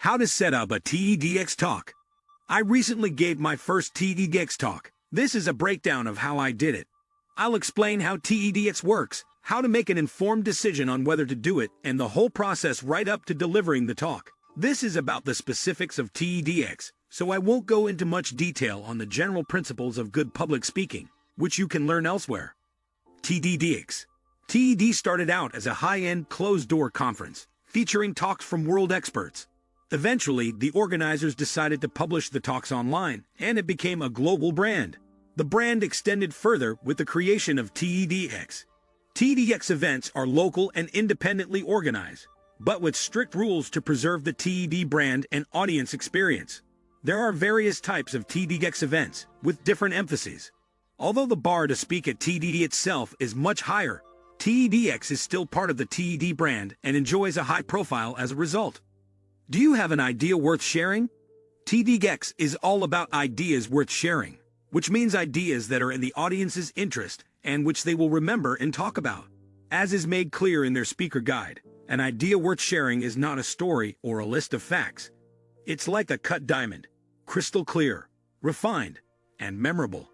How to set up a TEDx Talk. I recently gave my first TEDx Talk. This is a breakdown of how I did it. I'll explain how TEDx works, how to make an informed decision on whether to do it, and the whole process right up to delivering the talk. This is about the specifics of TEDx, so I won't go into much detail on the general principles of good public speaking, which you can learn elsewhere. TEDx. TED started out as a high-end, closed-door conference, featuring talks from world experts. Eventually, the organizers decided to publish the talks online, and it became a global brand. The brand extended further with the creation of TEDx. TEDx events are local and independently organized, but with strict rules to preserve the TED brand and audience experience. There are various types of TEDx events, with different emphases. Although the bar to speak at TED itself is much higher, TEDx is still part of the TED brand and enjoys a high profile as a result. Do you have an idea worth sharing? TEDx is all about ideas worth sharing, which means ideas that are in the audience's interest and which they will remember and talk about. As is made clear in their speaker guide, an idea worth sharing is not a story or a list of facts. It's like a cut diamond, crystal clear, refined, and memorable.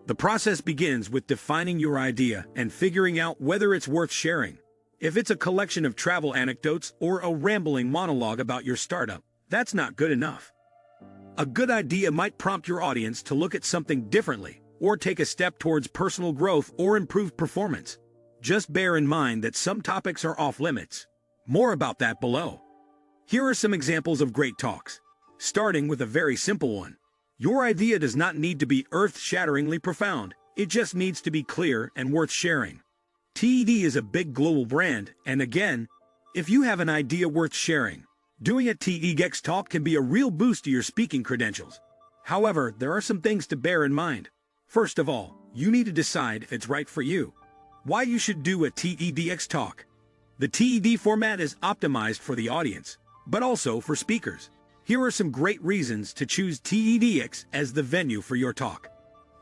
The process begins with defining your idea and figuring out whether it's worth sharing. If it's a collection of travel anecdotes or a rambling monologue about your startup, that's not good enough. A good idea might prompt your audience to look at something differently or take a step towards personal growth or improved performance. Just bear in mind that some topics are off limits. More about that below. Here are some examples of great talks, starting with a very simple one. Your idea does not need to be earth-shatteringly profound. It just needs to be clear and worth sharing. TED is a big global brand, and again, if you have an idea worth sharing, doing a TEDx Talk can be a real boost to your speaking credentials. However, there are some things to bear in mind. First of all, you need to decide if it's right for you. Why you should do a TEDx Talk. The TED format is optimized for the audience, but also for speakers. Here are some great reasons to choose TEDx as the venue for your talk.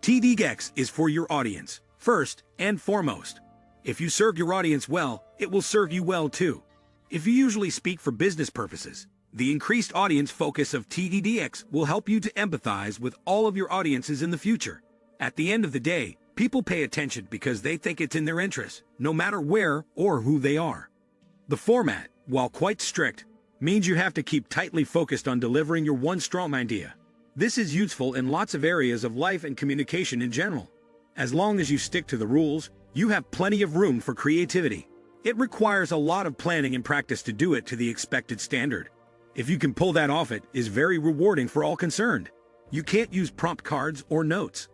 TEDx is for your audience, first and foremost. If you serve your audience well, it will serve you well too. If you usually speak for business purposes, the increased audience focus of TEDx will help you to empathize with all of your audiences in the future. At the end of the day, people pay attention because they think it's in their interest, no matter where or who they are. The format, while quite strict, means you have to keep tightly focused on delivering your one strong idea. This is useful in lots of areas of life and communication in general. As long as you stick to the rules, you have plenty of room for creativity. It requires a lot of planning and practice to do it to the expected standard. If you can pull that off, it is very rewarding for all concerned. You can't use prompt cards or notes.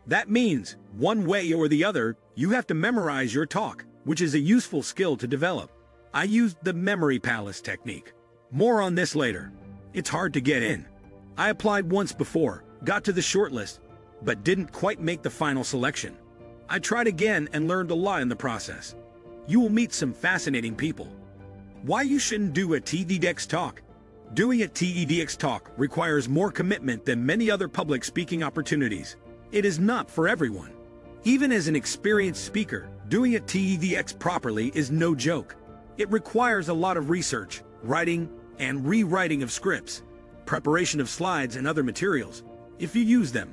That means, one way or the other, you have to memorize your talk, which is a useful skill to develop. I used the memory palace technique. More on this later. It's hard to get in. I applied once before, got to the shortlist, but didn't quite make the final selection. I tried again and learned a lot in the process. You will meet some fascinating people. Why you shouldn't do a TEDx Talk. Doing a TEDx Talk requires more commitment than many other public speaking opportunities. It is not for everyone. Even as an experienced speaker, doing a TEDx properly is no joke. It requires a lot of research, writing, and rewriting of scripts, preparation of slides and other materials, if you use them.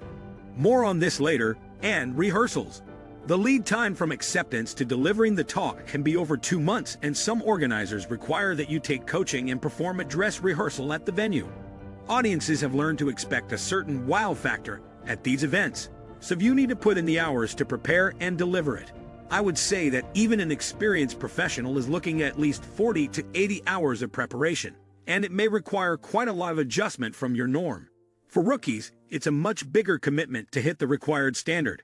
More on this later, and rehearsals. The lead time from acceptance to delivering the talk can be over 2 months, and some organizers require that you take coaching and perform a dress rehearsal at the venue. Audiences have learned to expect a certain wow factor at these events, so you need to put in the hours to prepare and deliver it. I would say that even an experienced professional is looking at least 40 to 80 hours of preparation, and it may require quite a lot of adjustment from your norm. For rookies, it's a much bigger commitment to hit the required standard.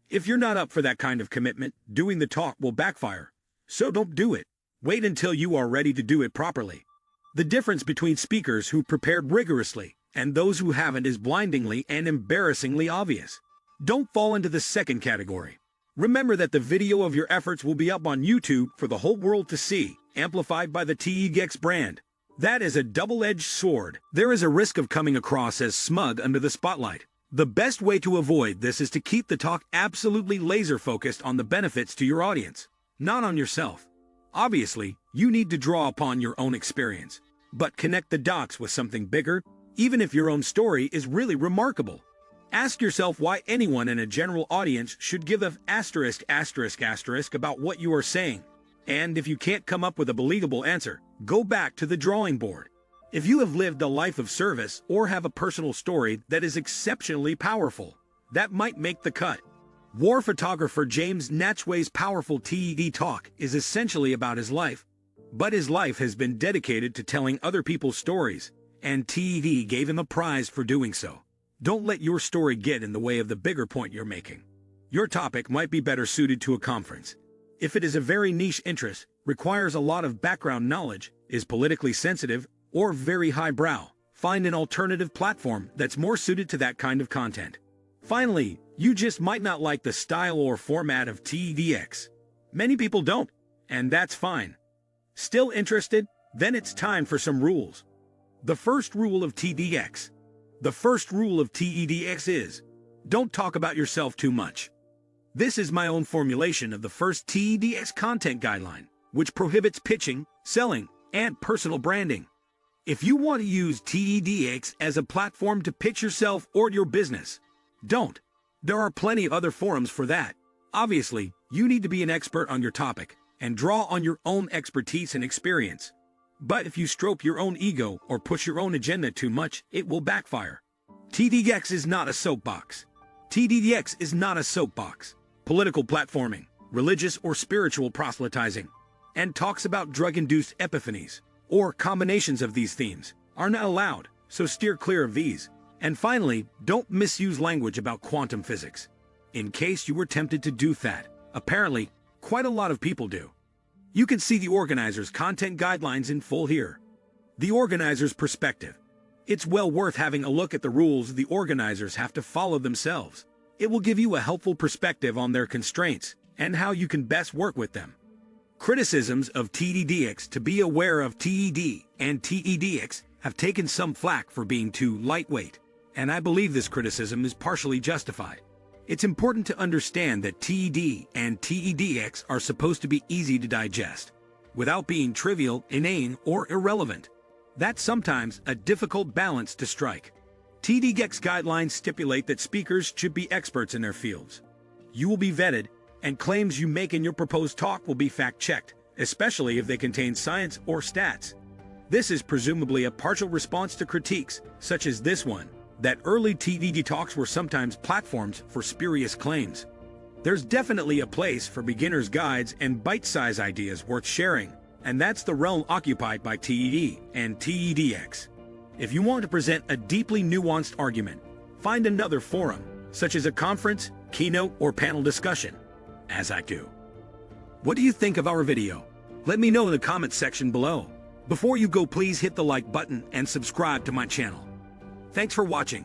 If you're not up for that kind of commitment, doing the talk will backfire. So don't do it. Wait until you are ready to do it properly. The difference between speakers who prepared rigorously and those who haven't is blindingly and embarrassingly obvious. Don't fall into the second category. Remember that the video of your efforts will be up on YouTube for the whole world to see, amplified by the TEDx brand. That is a double-edged sword. There is a risk of coming across as smug under the spotlight. The best way to avoid this is to keep the talk absolutely laser-focused on the benefits to your audience, not on yourself. Obviously, you need to draw upon your own experience, but connect the dots with something bigger, even if your own story is really remarkable. Ask yourself why anyone in a general audience should give an asterisk about what you are saying. And if you can't come up with a believable answer, go back to the drawing board. If you have lived a life of service or have a personal story that is exceptionally powerful, that might make the cut. War photographer James Natchway's powerful TED Talk is essentially about his life, but his life has been dedicated to telling other people's stories, and TED gave him a prize for doing so. Don't let your story get in the way of the bigger point you're making. Your topic might be better suited to a conference. If it is a very niche interest, requires a lot of background knowledge, is politically sensitive, or very highbrow, find an alternative platform that's more suited to that kind of content. Finally, you just might not like the style or format of TEDx. Many people don't, and that's fine. Still interested? Then it's time for some rules. The first rule of TEDx. The first rule of TEDx is, don't talk about yourself too much. This is my own formulation of the first TEDx content guideline, which prohibits pitching, selling, and personal branding. If you want to use TEDx as a platform to pitch yourself or your business, don't. There are plenty of other forums for that. Obviously, you need to be an expert on your topic and draw on your own expertise and experience. But if you stroke your own ego or push your own agenda too much, it will backfire. TEDx is not a soapbox. TEDx is not a soapbox. Political platforming, religious or spiritual proselytizing, and talks about drug-induced epiphanies, or combinations of these themes, are not allowed, so steer clear of these. And finally, don't misuse language about quantum physics. In case you were tempted to do that, apparently, quite a lot of people do. You can see the organizer's content guidelines in full here. The organizer's perspective. It's well worth having a look at the rules the organizers have to follow themselves. It will give you a helpful perspective on their constraints and how you can best work with them. Criticisms of TEDx. To be aware of TED and TEDx have taken some flack for being too lightweight, and I believe this criticism is partially justified. It's important to understand that TED and TEDx are supposed to be easy to digest, without being trivial, inane, or irrelevant. That's sometimes a difficult balance to strike. TEDx guidelines stipulate that speakers should be experts in their fields. You will be vetted, and claims you make in your proposed talk will be fact-checked, especially if they contain science or stats. This is presumably a partial response to critiques, such as this one, that early TED Talks were sometimes platforms for spurious claims. There's definitely a place for beginner's guides and bite-sized ideas worth sharing, and that's the realm occupied by TED and TEDx. If you want to present a deeply nuanced argument, find another forum, such as a conference, keynote, or panel discussion, as I do. What do you think of our video? Let me know in the comments section below. Before you go, please hit the like button and subscribe to my channel. Thanks for watching.